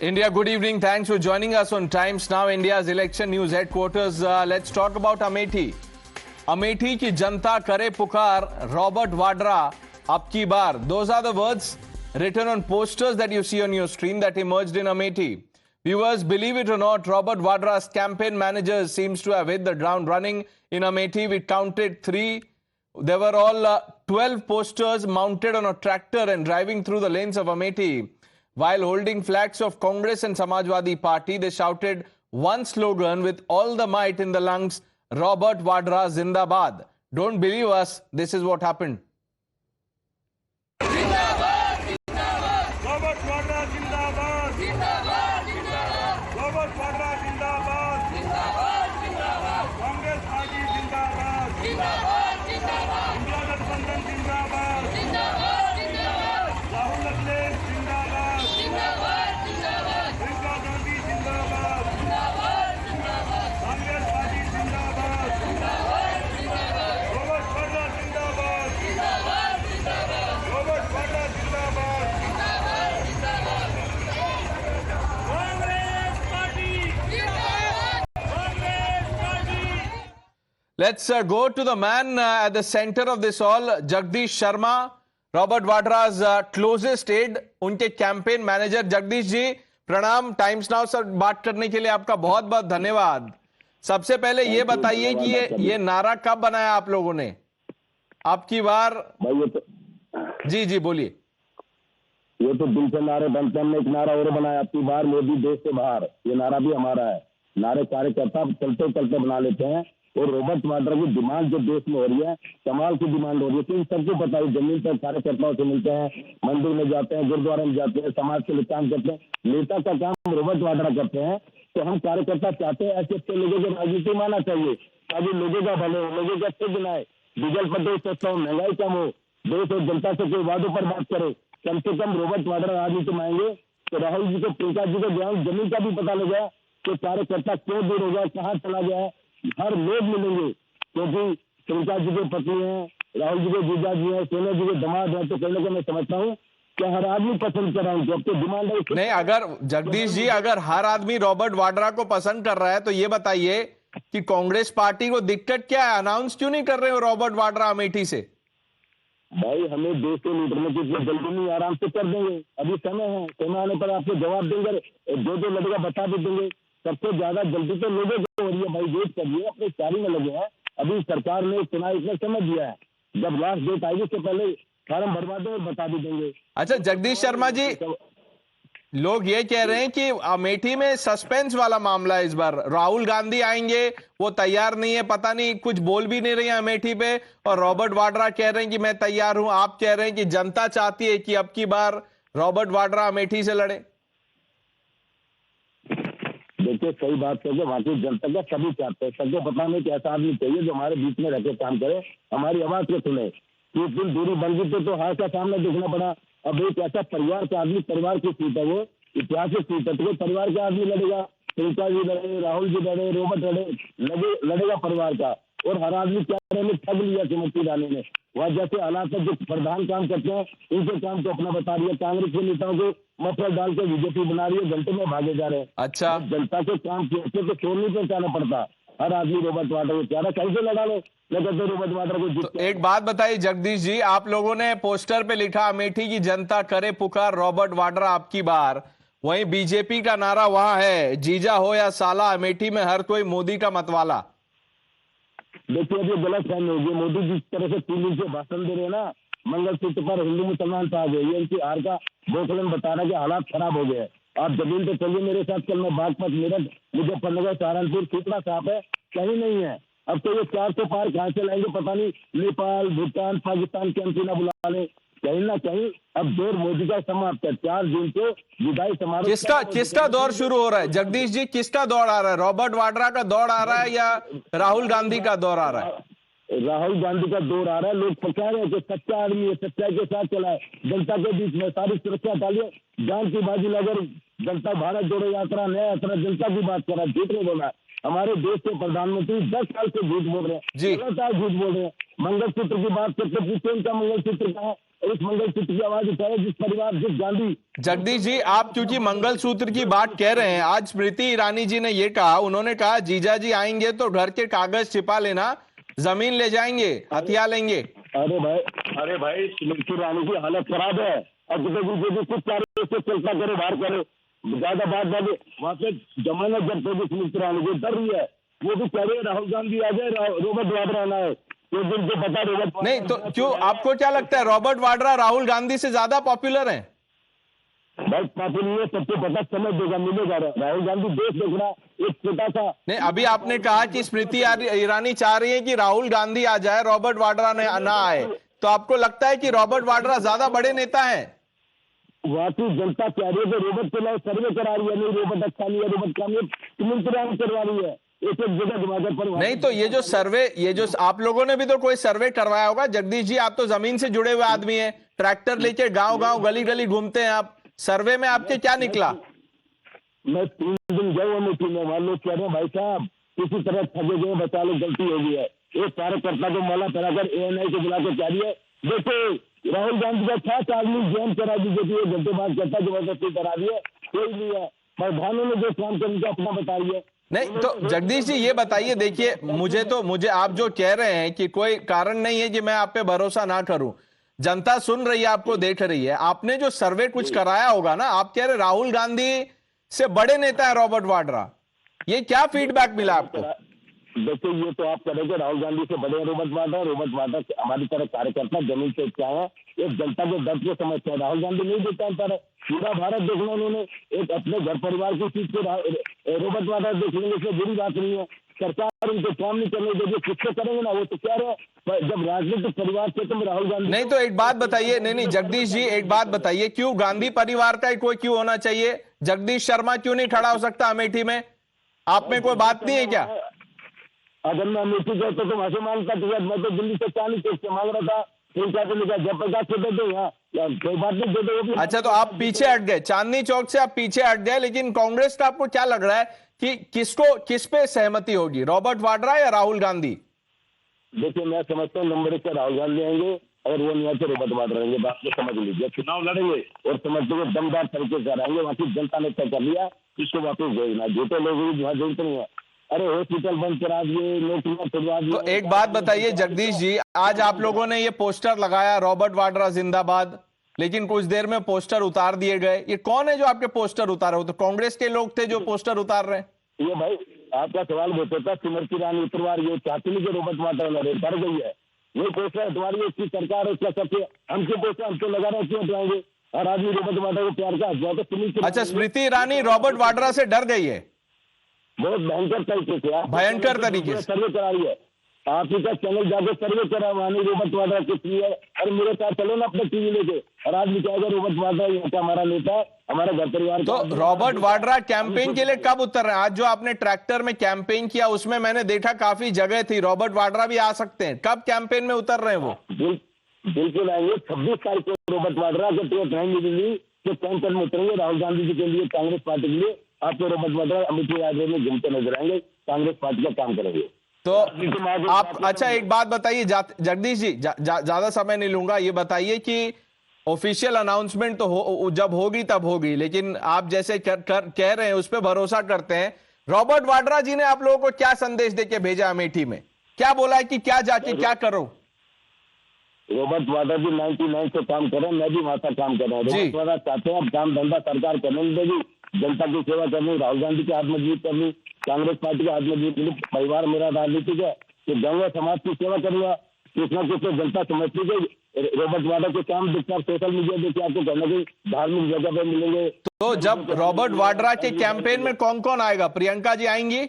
India, good evening. Thanks for joining us on Times Now, India's election news headquarters. Let's talk about Amethi. Amethi की जनता करे पुकार, Robert Vadra, अब की बार. Those are the words written on posters that you see on your screen that emerged in Amethi. Viewers, believe it or not, Robert Vadra's campaign manager seems to have hit the ground running in Amethi. We counted 3. There were all 12 posters mounted on a tractor and driving through the lanes of Amethi. While holding flags of Congress and Samajwadi Party, they shouted one slogan with all the might in the lungs, Robert Vadra Zindabad. Don't believe us, this is what happened. Zindabad, Zindabad. Robert Vadra Zindabad. Zindabad, Zindabad. Robert Vadra Zindabad. Zindabad, Zindabad. Congress Party Zindabad. Zindabad, Zindabad. India Gathbandhan Zindabad. Zindabad, Zindabad. Rahul Gandhi Zindabad. Zindabad, Zindabad. Priyanka Gandhi Zindabad. Zindabad, Zindabad. Congress Party Zindabad. Zindabad, Zindabad. Robert Vadra Zindabad. Zindabad, Zindabad. Robert Vadra Zindabad. Zindabad, Zindabad. Congress Party Zindabad. Congress Party. Let's go to the man at the center of this all, Jagdish Sharma, Robert Vadra's closest aide, उनके campaign manager. Jagdish ji प्रणाम. Times now से बात करने के लिए आपका बहुत बहुत धन्यवाद. सबसे पहले ये बताइए कि ये नारा कब बनाया आप लोगों ने? आपकी बार. भाई जी जी बोलिए. ये तो दिल से नारे बनते. हमने एक नारा और बनाया, आपकी बार मोदी देश से बाहर. ये नारा भी हमारा है. नारे कार्यकर्ता चलते चलते बना लेते हैं. और रॉबर्ट वाड्रा की डिमांड जो देश में हो रही है, कमाल की डिमांड हो रही है. तो इन सबको पता है, जमीन पर कार्यकर्ताओं से मिलते हैं, मंदिर में जाते हैं, गुरुद्वारे में जाते हैं, समाज के लिए काम करते हैं. नेता का काम रॉबर्ट वाड्रा करते हैं. तो हम कार्यकर्ता चाहते हैं ऐसे अच्छे लोगों को राजनीति में आना चाहिए, ताकि लोगों का भले हो, लोगों का अच्छे बनाए, डीजल पेट्रोल सस्ता हो, महंगाई कम हो, देश और जनता से कोई वादों पर बात करे. कम से कम रॉबर्ट वाड्रा राजनीति में आएंगे तो राहुल जी को, प्रियंका जी को जमीन का भी पता लगा कि कार्यकर्ता क्यों दूर हो गया, कहाँ चला गया है. हर लोग मिलेंगे, क्योंकि प्रियंका जी के पत्नी हैं, राहुल जी के जीजा जी हैं, सोनिया जी के दामाद हैं. तो कहने को मैं समझता हूँ कि हर आदमी पसंद कर रहा हूँ. जब तो डिमांड है नहीं, अगर जगदीश जी अगर हर आदमी रॉबर्ट वाड्रा को पसंद कर रहा है तो ये बताइए कि कांग्रेस पार्टी को दिक्कत क्या है? अनाउंस क्यों नहीं कर रहे हो रॉबर्ट वाड्रा अमेठी से? भाई हमें देश को लूटने की इतनी जल्दी नहीं, आराम से कर देंगे. अभी समय है, समय आने पर आपको जवाब देंगे. जो लड़ेगा बता भी देंगे. सबसे ज्यादा जल्दी तो लोगों को हो रही है. भाई वेट करिए, अपनी तैयारी में लगे हैं. अभी सरकार ने चुनाव इतना समय दिया है, जब लास्ट डेट आएगी उससे पहले फार्म भरवा दो और बता भी देंगे. अच्छा जगदीश शर्मा जी, लोग ये कह रहे हैं कि अमेठी में सस्पेंस वाला मामला है इस बार. राहुल गांधी आएंगे, वो तैयार नहीं है, पता नहीं कुछ बोल भी नहीं रही है अमेठी पे, और रॉबर्ट वाड्रा कह रहे हैं कि मैं तैयार हूं. आप कह रहे हैं कि जनता चाहती है कि अब की बार रॉबर्ट वाड्रा अमेठी से लड़े. देखिए सही बात है, वहां की जनता का सभी चाहते हैं. सबको पता नहीं कि ऐसा आदमी चाहिए जो हमारे बीच में रहकर काम करे, हमारी आवाज को सुने. 30 दिन दूरी बन गई तो हार का सामना देखना पड़ा. अब एक ऐसा परिवार का आदमी, परिवार की सीट है, वो ऐतिहासिक सीट है, तो परिवार का आदमी लड़ेगा. प्रियंका जी लड़े, राहुल जी लड़े, रॉबर्ट लड़ेगा परिवार का. और हर आदमी क्या रहे, ठग लिया श्रीमती रानी ने. वह जैसे हालात है, जो प्रधान काम करते हैं उनके काम को अपना बता रही है. कांग्रेस के नेताओं को मफलर डाल के बीजेपी बना रही है, घंटे में भागे जा रहे हैं. अच्छा, जनता के काम किए तो शोर नहीं पहुंचाना पड़ता. हर आदमी रॉबर्ट वाड्रा को चाह रहा, कैसे लड़ा लो, लेकिन तो रॉबर्ट वाड्रा को जीत. तो एक बात बताइए जगदीश जी, आप लोगों ने पोस्टर पे लिखा अमेठी की जनता करे पुकार, रॉबर्ट वाड्रा आपकी बार. वहीं बीजेपी का नारा वहां है, जीजा हो या साला, अमेठी में हर कोई मोदी का मतवाला. देखिए अब ये गलत फहमी होगी. मोदी जिस तरह से 3 दिन से भाषण दे रहे हैं ना, मंगलसूत्र पर हिंदू मुसलमान से आ गए, ये इनकी हार का बोखलन बता रहा है कि हालात खराब हो गए. आप जमीन पे चलिए मेरे साथ, कल मैं बागपत, मेरठ, मुजफ्फरनगर, सहारनपुर, कितना साफ है, कहीं नहीं है. अब तो ये 400 पार कहां से लाएंगे पता नहीं. नेपाल, भूटान, पाकिस्तान के एमपी ना बुला ले, कहीं ना कहीं. अब दौर मोदी का समाप्त है. 4 जून को विदाई समारोह. किसका दौर शुरू हो रहा है जगदीश जी? किसका दौर आ रहा है? रॉबर्ट वाड्रा का दौर आ रहा है या राहुल गांधी का दौर आ रहा है? राहुल गांधी का दौर आ रहा है. लोग कह रहे हैं कि सच्चा आदमी है, सच्चाई के साथ चला है, जनता के बीच में सारी सुरक्षा डालिए, जान की बाजी लगा. जनता भारत जोड़ो यात्रा, नया यात्रा, जनता की बात कर रहा है, झूठ नहीं बोल रहा है. हमारे देश के प्रधानमंत्री 10 साल से झूठ बोल रहे हैं, जी लगातार झूठ बोल रहे हैं. मंगलसूत्र की बात करते पूछते, उनका मंगलसूत्र कहाँ है? और इस मंगलसूत्र की आवाज उठाए जिस परिवार, जिस गांधी। जगदीश जी, आप क्योंकि मंगलसूत्र की बात कह रहे हैं, आज स्मृति ईरानी जी ने ये कहा, उन्होंने कहा जीजा जी आएंगे तो घर के कागज छिपा लेना, जमीन ले जाएंगे, हथिया लेंगे। अरे भाई स्मृति ईरानी की हालत खराब है। अब बीजेपी कुछ कार्य से चलता करे, बाहर करे, ज्यादा बात बात वहां से जमानत जब्त होगी। स्मृति ईरानी को डर रही है, वो भी कह रही है राहुल गांधी आ जाए, रॉबर्ट वाड्रा आना है। तो दिन को पता रॉबर्ट नहीं तो क्यों, आपको क्या लगता है रॉबर्ट वाड्रा राहुल गांधी से ज्यादा पॉपुलर हैं? भाई पॉपुलर सबको पता समझ देगा, मिलेगा। राहुल गांधी देश देख रहा, एक छोटा सा। नहीं, अभी आपने कहा कि स्मृति ईरानी चाह रही है कि राहुल गांधी आ जाए, रॉबर्ट वाड्रा ने ना आए, तो आपको लगता है कि रॉबर्ट वाड्रा ज्यादा बड़े नेता हैं? वहां की जनता कह रही है कि रोबोट के लिए सर्वे करा रही है, नहीं रोबोट अच्छा नहीं है, रोबोट काम है, करवा रही है एक एक जगह दिमाग पर। नहीं तो ये जो सर्वे, ये जो आप लोगों ने भी तो कोई सर्वे करवाया होगा जगदीश जी, आप तो जमीन से जुड़े हुए आदमी हैं, ट्रैक्टर लेके गांव गांव गली गली घूमते हैं आप, सर्वे में आपके क्या निकला? मैं 3 दिन गया अमेठी में, वहां लोग कह रहे हैं भाई साहब किसी तरह ठगे गए, बचा लो, गलती हो गई है। एक कार्यकर्ता को माला कराकर ANI को बुला के कह रही है देखो राहुल गांधी का 7 आदमी ज्वाइन करा दीजिए, घंटे बाद कहता जबरदस्ती करा दिए, कोई नहीं है। प्रधानों ने जो काम करने का अपना बताइए। नहीं तो जगदीश जी ये बताइए, देखिए मुझे आप जो कह रहे हैं कि कोई कारण नहीं है कि मैं आप पे भरोसा ना करूं, जनता सुन रही है, आपको देख रही है, आपने जो सर्वे कुछ कराया होगा ना, आप कह रहे राहुल गांधी से बड़े नेता है रॉबर्ट वाड्रा, ये क्या फीडबैक मिला आपको? देखिए ये तो आप करेंगे राहुल गांधी से बड़े रॉबर्ट वाड्रा हमारी तरह कार्यकर्ता जमीन से क्या है, एक जनता के दर्द को समझते हैं। राहुल गांधी नहीं देता है, पूरा भारत देखना, उन्होंने एक अपने घर परिवार की चीज को रॉबर्ट वाड्रा देख लेंगे, इसमें बुरी बात नहीं है। सरकार उनको काम नहीं करने देगी, किससे करेंगे ना, वो तो कह रहे जब राजनीतिक परिवार से तुम राहुल गांधी। नहीं तो एक बात बताइए, नहीं जगदीश जी एक बात बताइए, क्यों गांधी परिवार का कोई क्यों होना चाहिए? जगदीश शर्मा क्यों नहीं खड़ा हो सकता अमेठी में? आप में कोई बात नहीं है क्या? अगर मैं अमेठी गया तो वहां से मांगता, मैं तो दिल्ली से 40 से मांग रहा था, फिर क्या लिखा जब तक दे दो, यहाँ कोई बात नहीं दे दो। अच्छा तो आप पीछे हट गए, चांदनी चौक से आप पीछे हट गए, लेकिन कांग्रेस का आपको क्या लग रहा है कि किस पे सहमति होगी, रॉबर्ट वाड्रा या राहुल गांधी? देखिए मैं समझता हूँ नंबर 1 से राहुल गांधी आएंगे, अगर वो नहीं आते रॉबर्ट वाड्रा रहेंगे। बात को समझ लीजिए, चुनाव लड़ेंगे और समझते हुए दमदार तरीके से रहेंगे। वहां की जनता ने तय कर लिया इसको वापस भेजना, झूठे लोग वहां जरूरत नहीं है। अरे हॉस्पिटल बंद करा दिए, नौकरियां छुड़वा दी। तो एक बात बताइए जगदीश जी, आज आप लोगों ने ये पोस्टर लगाया रॉबर्ट वाड्रा जिंदाबाद, लेकिन कुछ देर में पोस्टर उतार दिए गए, ये कौन है जो आपके पोस्टर उतारे? हो तो कांग्रेस के लोग थे जो पोस्टर उतार रहे हैं। ये भाई आपका सवाल बहुत होता है, स्मृति ईरानी उतरवार ये चाहती नहीं कि रॉबर्ट वाड्रा लड़े, डर गई है। ये पोस्टर हटवारी उसकी सरकार है, उसका सबसे हमके पोस्टर हमको लगा रहे, क्यों हटवाएंगे? हर आदमी रॉबर्ट वाड्रा को प्यार का हटवा तो। अच्छा, स्मृति ईरानी रॉबर्ट वाड्रा से डर गई है? बहुत भयंकर तरीके से, भयंकर तरीके से सर्वे करा रही है। आप ही का चैनल जाके सर्वे करा, वहां रॉबर्ट वाड्रा किस लिए है, और मेरे साथ चलो ना अपने टीवी लेके, और आज भी कहेगा रॉबर्ट वाड्रा यहाँ का हमारा नेता है, हमारा घर परिवार। तो रॉबर्ट वाड्रा कैंपेन के लिए कब उतर रहे हैं? आज जो आपने ट्रैक्टर में कैंपेन किया उसमें मैंने देखा काफी जगह थी, रॉबर्ट वाड्रा भी आ सकते हैं, कब कैंपेन में उतर रहे हैं वो? बिल्कुल आएंगे 26 तारीख को रॉबर्ट वाड्रा के टिकट रहेंगे दिल्ली के कैंपेन में उतरेंगे राहुल गांधी जी के लिए, कांग्रेस पार्टी के लिए। आपको रॉबर्ट वाड्रा अमेठी यादव में घूमते नजर आएंगे, कांग्रेस पार्टी का काम करेंगे। तो आप अच्छा एक बात बताइए जगदीश जी, ज्यादा समय नहीं लूंगा, ये बताइए कि ऑफिशियल अनाउंसमेंट तो जब होगी तब होगी, लेकिन आप जैसे कह रहे हैं उस पर भरोसा करते हैं, रॉबर्ट वाड्रा जी ने आप लोगों को क्या संदेश देके भेजा अमेठी में? क्या बोला है कि क्या जाके क्या करो? रॉबर्ट वाड्रा जी 99 से काम कर रहे हैं, मैं भी वहां का काम कर रहा हूँ। रॉबर्ट वाड्रा चाहते हैं अब काम धंधा सरकार करने नहीं देगी, जनता की सेवा करनी, राहुल गांधी की हाथ मजबूत करनी, कांग्रेस पार्टी का हाथ मजबूत करनी। परिवार मेरा राजनीतिक है कि गंगा समाज की सेवा करूंगा, कुछ ना कुछ जनता समझती है। रॉबर्ट वाड्रा के काम देखते हैं, सोशल मीडिया देखिए, आपको कहीं ना कहीं धार्मिक जगह पे मिलेंगे। तो जब रॉबर्ट वाड्रा के कैंपेन में कौन कौन आएगा? प्रियंका जी आएंगी?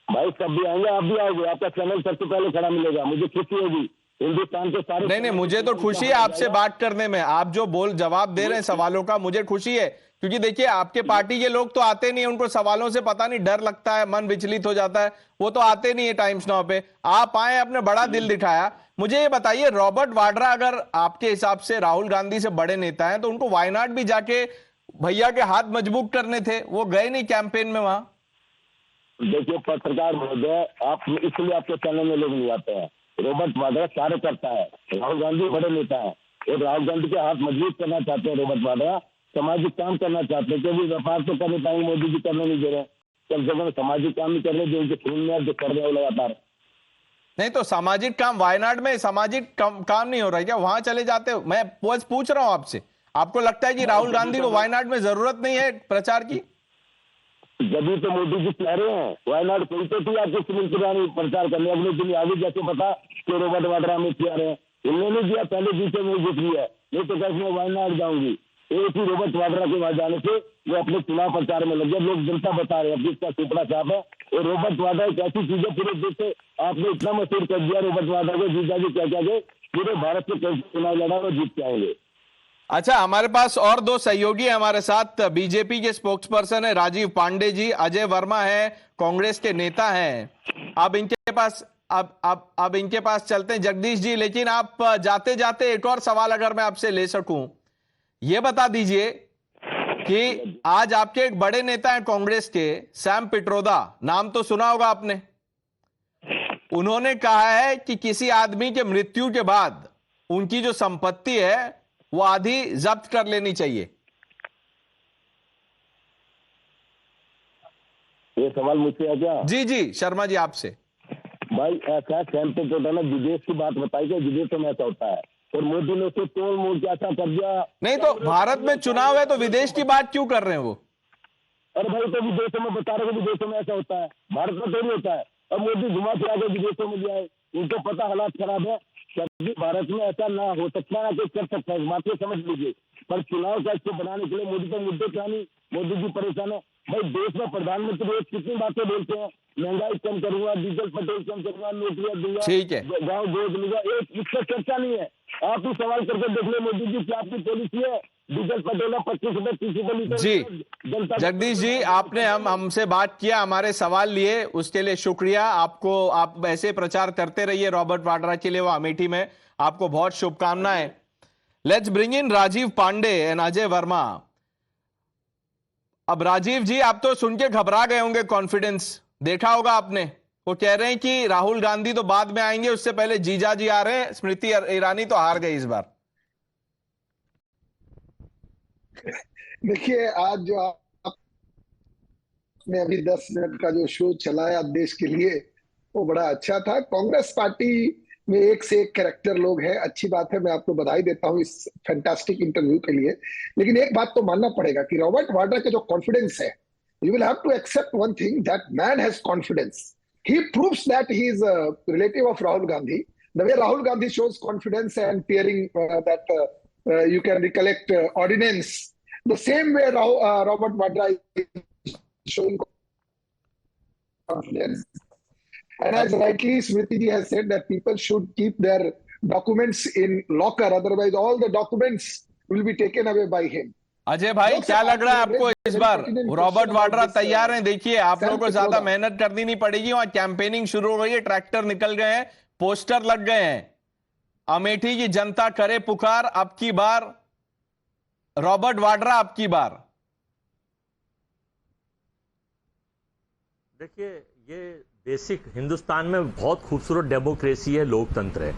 भाई सब भी आएंगे, आप भी आओगे, आपका चैनल सबसे पहले खड़ा मिलेगा, मुझे खुशी होगी। हिंदुस्तान के सारे नहीं मुझे तो खुशी है आपसे बात करने में, आप जो जवाब दे रहे हैं सवालों का, मुझे खुशी है, क्योंकि देखिए आपके पार्टी के लोग तो आते नहीं है, उनको सवालों से पता नहीं डर लगता है, मन विचलित हो जाता है, वो तो आते नहीं है टाइम्स नाउ पे। आप आए, अपने बड़ा दिल दिखाया। मुझे ये बताइए, रॉबर्ट वाड्रा अगर आपके हिसाब से राहुल गांधी से बड़े नेता हैं, तो उनको वायनाड भी जाके भैया के हाथ मजबूत करने थे, वो गए नहीं कैंपेन में वहां? देखिए पत्रकार महोदय, आप इसलिए आपके चैनल में लोग नहीं आते हैं। रॉबर्ट वाड्रा कार्यकर्ता है, राहुल गांधी बड़े नेता है, और राहुल गांधी के हाथ मजबूत करना चाहते हैं रॉबर्ट वाड्रा, सामाजिक काम करना चाहते हैं, क्योंकि व्यापार तो कर नहीं पाएंगे, मोदी जी करने नहीं दे रहे, कम से कम सामाजिक काम नहीं कर रहे जो उनके खून में जो कर रहे हैं लगातार। नहीं तो सामाजिक काम वायनाड में सामाजिक काम नहीं हो रहा है क्या? वहां चले जाते हो। मैं पूछ रहा हूं आपसे, आपको लगता है कि राहुल गांधी को वायनाड में जरूरत नहीं है प्रचार की? जब तो मोदी जी कह रहे हैं वायनाड कोई तो थी आपको सुनील तिवारी प्रचार करने, अगले दिन आगे जैसे पता कि रॉबर्ट वाड्रा में आ रहे हैं, उन्होंने दिया पहले जीते में जीत लिया, नहीं तो कैसे मैं वायनाड जाऊंगी। एक ही रॉबर्ट वाड्रा के वहां जाने से वो अपने चुनाव प्रचार में लगे, लोग जनता बता रहे हैं अब इसका सुपड़ा साहब है। और रॉबर्ट वाड्रा एक ऐसी चीज है पूरे देश से आपने इतना मशहूर कर दिया रॉबर्ट वाड्रा को, जीजा जी क्या क्या गए पूरे भारत से कैसे चुनाव लड़ा और जीत के आएंगे। अच्छा, हमारे पास और दो सहयोगी हैं हमारे साथ। बीजेपी के स्पोक्स पर्सन है राजीव पांडे जी, अजय वर्मा है कांग्रेस के नेता हैं। अब इनके पास अब इनके पास चलते हैं जगदीश जी। लेकिन आप जाते जाते एक और सवाल अगर मैं आपसे ले सकूं, ये बता दीजिए कि आज आपके एक बड़े नेता हैं कांग्रेस के, सैम पिट्रोदा, नाम तो सुना होगा आपने। उन्होंने कहा है कि किसी आदमी के मृत्यु के बाद उनकी जो संपत्ति है वो आधी जब्त कर लेनी चाहिए। ये सवाल मुझसे है क्या? जी जी शर्मा जी आपसे। भाई ऐसा सैम पिट्रोदा ने विदेश की बात बताई कि विदेशों में ऐसा होता है और मोदी ने उसे तोड़ मोड़ के ऐसा कर दिया। नहीं तो भारत में चुनाव है तो विदेश की बात क्यों कर रहे हैं वो? अरे भाई तो विदेशों में बता रहे विदेशों में ऐसा होता है, भारत में तो नहीं होता है। अब मोदी घुमा फिरा के विदेशों में जाए, उनको पता हालात खराब है, क्योंकि भारत में ऐसा ना हो सकता ना कोई कर सकता है, बात को समझ लीजिए। पर चुनाव का इसको बनाने के लिए मोदी तो मुद्दे क्या नहीं, मोदी जी परेशान है। भाई देश में प्रधानमंत्री रोज कितनी बातें बोलते हैं, महंगाई कम करूंगा, डीजल पेट्रोल कम करूंगा, नौकरियां दूंगा, ठीक है, गाँव गोद लूंगा, एक इसका चर्चा नहीं है। आप ही सवाल करके देख ले मोदी जी की आपकी पॉलिसी है, डीजल पेट्रोल 25 रुपए 30 रुपए लीटर। जी जगदीश जी, आपने हमसे बात किया, हमारे सवाल लिए, उसके लिए शुक्रिया आपको। आप ऐसे प्रचार करते रहिए रॉबर्ट वाड्रा के लिए वो अमेठी में, आपको बहुत शुभकामनाएं। Let's bring in Rajiv Pandey and Ajay Verma. अब राजीव जी, आप तो सुन के घबरा गए होंगे, कॉन्फिडेंस देखा होगा आपने। वो कह रहे हैं कि राहुल गांधी तो बाद में आएंगे, उससे पहले जीजा जी आ रहे हैं, स्मृति ईरानी तो हार गई इस बार। देखिए, आज जो आपने अभी 10 मिनट का जो शो चलाया देश के लिए, वो बड़ा अच्छा था। कांग्रेस पार्टी में एक से एक कैरेक्टर लोग हैं, अच्छी बात है, मैं आपको बधाई देता हूं इस फैंटास्टिक इंटरव्यू के लिए। लेकिन एक बात तो मानना पड़ेगा कि रॉबर्ट वाड्रा का जो कॉन्फिडेंस है, you will have to accept one thing, that man has confidence. He proves that he is a relative of Rahul Gandhi. The way Rahul Gandhi shows confidence and tearing that you can recollect ordinance, the same way Robert Vadra is showing confidence. And as rightly Smriti ji has said, that people should keep their documents in locker, otherwise all the documents will be taken away by him. Ajay भाई, क्या लग रहा है आपको इस बार Robert Vadra तैयार हैं? देखिए, आप लोगों को ज्यादा मेहनत करनी नहीं पड़ेगी, वहां कैंपेनिंग शुरू हो गई है, ट्रैक्टर निकल गए हैं, पोस्टर लग गए हैं। अमेठी की जनता करे पुकार, अब की बार रॉबर्ट वाड्रा, अब की बार। देखिए, ये बेसिक हिंदुस्तान में बहुत खूबसूरत डेमोक्रेसी है, लोकतंत्र है,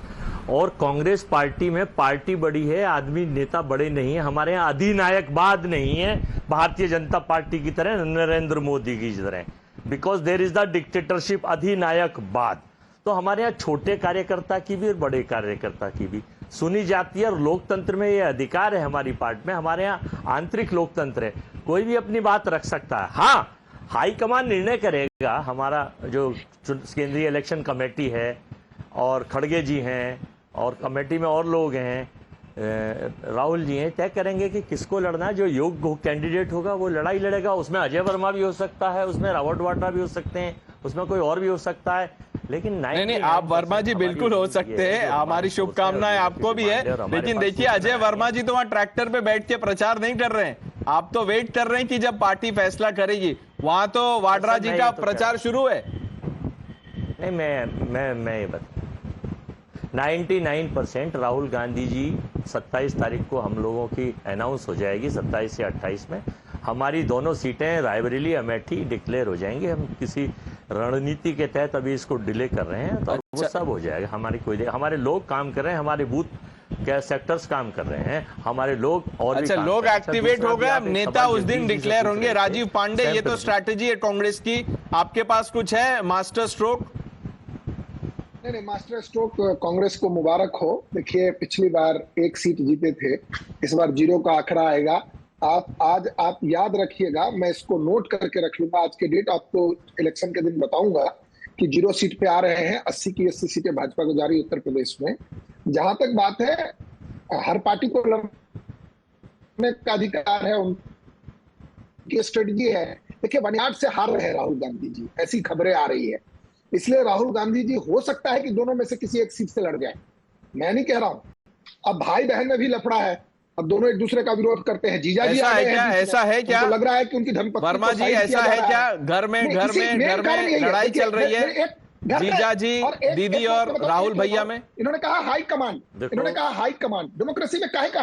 और कांग्रेस पार्टी में पार्टी बड़ी है, आदमी नेता बड़े नहीं है। हमारे यहाँ अधिनायकवाद नहीं है भारतीय जनता पार्टी की तरह, नरेंद्र मोदी की तरह, because there is the dictatorship, अधिनायकवाद। तो हमारे यहाँ छोटे कार्यकर्ता की भी और बड़े कार्यकर्ता की भी सुनी जाती है, और लोकतंत्र में ये अधिकार है हमारी पार्टी में। हमारे यहाँ आंतरिक लोकतंत्र है, कोई भी अपनी बात रख सकता है। हाँ, हाईकमान निर्णय करेगा, हमारा जो केंद्रीय इलेक्शन कमेटी है और खड़गे जी हैं और कमेटी में और लोग हैं, राहुल जी हैं, तय करेंगे कि किसको लड़ना है। जो योग्य कैंडिडेट होगा वो लड़ाई लड़ेगा। उसमें अजय वर्मा भी हो सकता है, उसमें रॉबर्ट वाड्रा भी हो सकते हैं, उसमें कोई और भी हो सकता है। लेकिन नहीं, आप वर्मा जी बिल्कुल हो सकते हैं, हमारी शुभकामनाएं आपको भी है। लेकिन देखिए, अजय वर्मा जी तो वहां ट्रैक्टर पे बैठ के प्रचार नहीं कर रहे हैं, आप तो वेट कर रहे हैं कि जब पार्टी फैसला करेगी। वहां तो वाड्रा जी का प्रचार शुरू है। नहीं, मैं ये बता, 99% राहुल गांधी जी 27 तारीख को हम लोगों की अनाउंस हो जाएगी, 27 से 28 में हमारी दोनों सीटें रायबरेली अमेठी डिक्लेयर हो जाएंगी। हम किसी रणनीति के तहत अभी इसको डिले कर रहे हैं, तो वो सब हो जाएगा। हमारे लोग काम कर रहे हैं, हमारे बूथ क्या सेक्टर्स काम कर रहे हैं हमारे लोग और भी अच्छा, काम लोग कर रहे हैं। एक्टिवेट हो गए, अब नेता उस दिन डिक्लेयर होंगे। राजीव पांडे, ये तो स्ट्रैटेजी स्ट्रैटेजी है कांग्रेस की, आपके पास कुछ है मास्टर स्ट्रोक? नहीं, मास्टर स्ट्रोक कांग्रेस को मुबारक हो। देखिए, पिछली बार 1 सीट जीते थे, इस बार 0 का आंकड़ा आएगा। आप याद रखिएगा, मैं इसको नोट करके रख लूंगा, आज के डेट आपको इलेक्शन के दिन बताऊंगा कि 0 सीट पे आ रहे हैं। 80 की 80 सीटें भाजपा को जा रही है उत्तर प्रदेश में। जहां तक बात है, हर पार्टी को लड़ने का अधिकार है, उनकी स्ट्रेटजी है। देखिए, बनियाड से हार रहे हैं राहुल गांधी जी, ऐसी खबरें आ रही है। इसलिए राहुल गांधी जी हो सकता है कि दोनों में से किसी एक सीट से लड़ जाए, मैं नहीं कह रहा हूं। अब भाई बहन में भी लफड़ा है, अब दोनों एक दूसरे का विरोध करते हैं। जीजा जी ऐसा है क्या? ऐसा लग रहा है कि उनकी धर्मपत्नी वर्मा जी, ऐसा है क्या? घर में लड़ाई चल रही है जीजा जी, दीदी और राहुल भैया में? इन्होंने कहा हाई कमांड डेमोक्रेसी में काहे का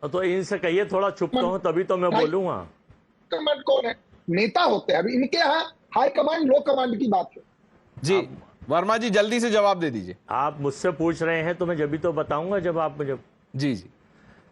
तो इनसे कहिए थोड़ा चुप तो हो, तभी तो मैं बोलूंगा। कमांड कौन है? नेता होते हैं। अभी इनके यहाँ हाई कमांड लो कमांड की बात है जी। वर्मा जी, जल्दी से जवाब दे दीजिए। आप मुझसे पूछ रहे हैं तो मैं जब भी तो बताऊंगा जब आप मुझे। जी जी।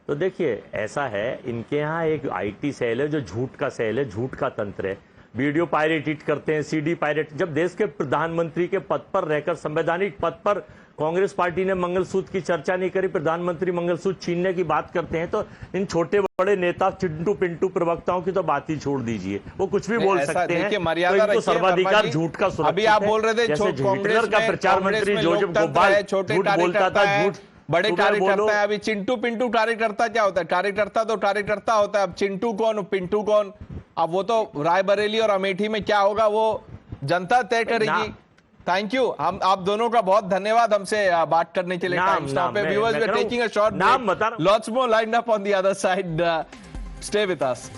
तो देखिए, ऐसा है, इनके यहाँ एक आईटी सेल है जो झूठ का सेल है, झूठ का तंत्र है। वीडियो पायरेट करते हैं, सीडी पायरेट। जब देश के प्रधानमंत्री के पद पर रहकर, संवैधानिक पद पर, कांग्रेस पार्टी ने मंगलसूत्र की चर्चा नहीं करी, प्रधानमंत्री मंगलसूत्र छीनने की बात करते हैं, तो इन छोटे बड़े नेता चिंटू पिंटू प्रवक्ताओं की तो बात ही छोड़ दीजिए, वो कुछ भी बोल सकते हैं। मर्यादा तो सर्वाधिकार झूठ का सुरक्षित है। अभी आप बोल रहे थे कांग्रेस का प्रचार मंत्री जोसेफ गोपाल छोटे कार्यकर्ता है, बड़े कार्यकर्ता है। अभी चिंटू पिंटू कार्यकर्ता क्या होता है? कार्यकर्ता तो कार्यकर्ता होता है। अब चिंटू कौन, पिंटू कौन, अब वो तो रायबरेली और अमेठी में क्या होगा वो जनता तय करेगी। थैंक यू, हम आप दोनों का बहुत धन्यवाद हमसे बात करने के लिए। टाइम स्टॉप पे viewers, we are taking a short break. Lots more lined up on the other side, stay with us.